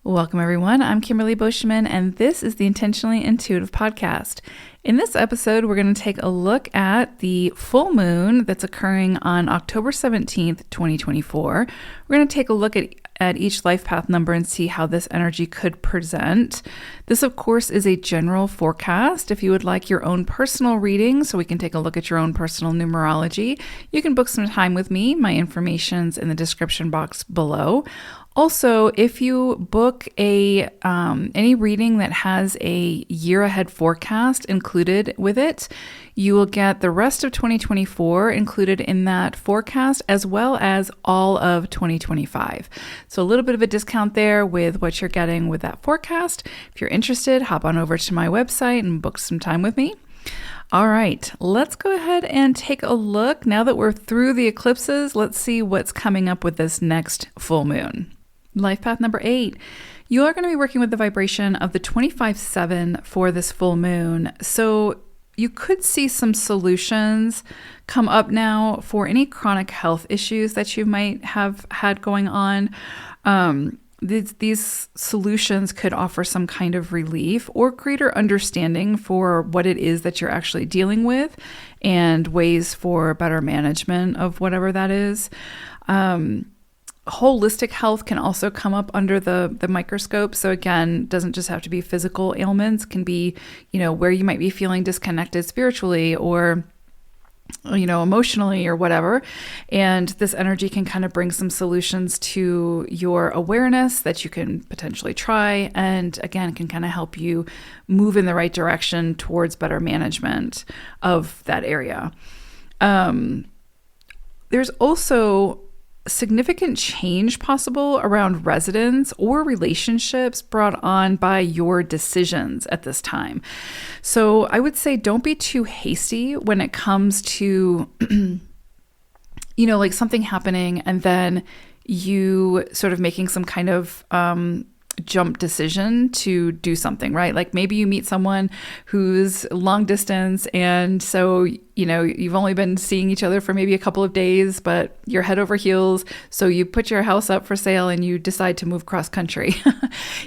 Welcome, everyone. I'm Kimberly Boschman, and this is the Intentionally Intuitive Podcast. In this episode, we're going to take a look at the full moon that's occurring on October 17th, 2024. We're going to take a look at each life path number and see how this energy could present. This, of course, is a general forecast. If you would like your own personal reading, so we can take a look at your own personal numerology, you can book some time with me. My information's in the description box below. Also, if you book any reading that has a year ahead forecast included with it, you will get the rest of 2024 included in that forecast, as well as all of 2025. So a little bit of a discount there with what you're getting with that forecast. If you're interested, hop on over to my website and book some time with me. All right, let's go ahead and take a look. Now that we're through the eclipses, let's see what's coming up with this next full moon. Life path number 8. You are going to be working with the vibration of the 25-7 for this full moon. So you could see some solutions come up now for any chronic health issues that you might have had going on. These solutions could offer some kind of relief or greater understanding for what it is that you're actually dealing with and ways for better management of whatever that is. Holistic health can also come up under the microscope. So again, doesn't just have to be physical ailments, can be, where you might be feeling disconnected spiritually or, emotionally or whatever. And this energy can kind of bring some solutions to your awareness that you can potentially try. And again, can kind of help you move in the right direction towards better management of that area. There's also significant change possible around residence or relationships brought on by your decisions at this time. So I would say don't be too hasty when it comes to, like something happening and then you sort of making some kind of jump decision to do something, right? Like maybe you meet someone who's long distance and so, you've only been seeing each other for maybe a couple of days, but you're head over heels. So you put your house up for sale and you decide to move cross country.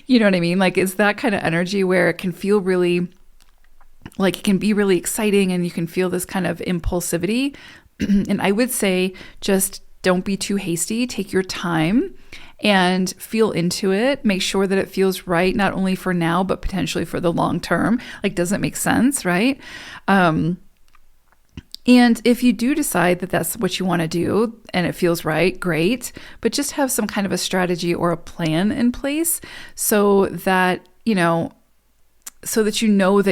You know what I mean? Like it's that kind of energy where it can feel really, like it can be really exciting and you can feel this kind of impulsivity. And I would say just don't be too hasty. Take your time and feel into it. Make sure that it feels right, not only for now, but potentially for the long term. Like, does it make sense, right? And if you do decide that that's what you want to do and it feels right, great. But just have some kind of a strategy or a plan in place so that, that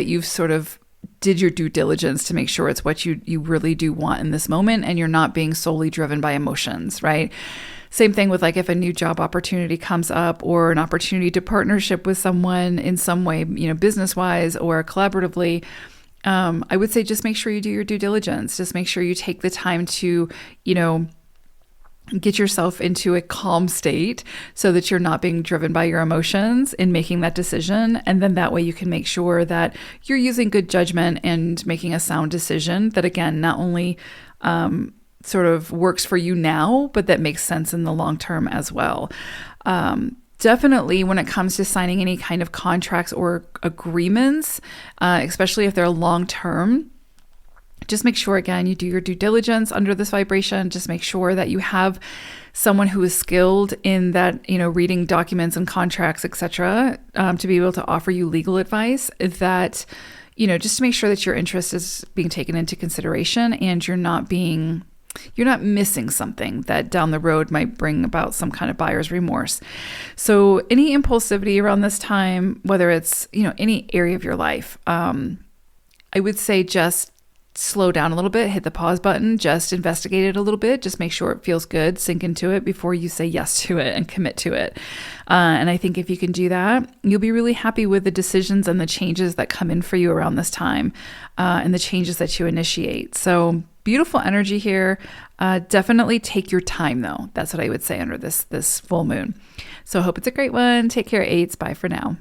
you've sort of did your due diligence to make sure it's what you really do want in this moment and you're not being solely driven by emotions, right? Same thing with like if a new job opportunity comes up or an opportunity to partnership with someone in some way, business-wise or collaboratively, I would say just make sure you do your due diligence. Just make sure you take the time to, get yourself into a calm state so that you're not being driven by your emotions in making that decision. And then that way you can make sure that you're using good judgment and making a sound decision that, again, not only sort of works for you now, but that makes sense in the long term as well. Definitely when it comes to signing any kind of contracts or agreements, especially if they're long term, just make sure, again, you do your due diligence under this vibration. Just make sure that you have someone who is skilled in that, reading documents and contracts, etc., to be able to offer you legal advice that, just to make sure that your interest is being taken into consideration and you're not missing something that down the road might bring about some kind of buyer's remorse. So any impulsivity around this time, whether it's, any area of your life, I would say just slow down a little bit, hit the pause button, just investigate it a little bit, just make sure it feels good, sink into it before you say yes to it and commit to it. And I think if you can do that, you'll be really happy with the decisions and the changes that come in for you around this time and the changes that you initiate. So beautiful energy here. Definitely take your time though. That's what I would say under this full moon. So I hope it's a great one. Take care, 8s. Bye for now.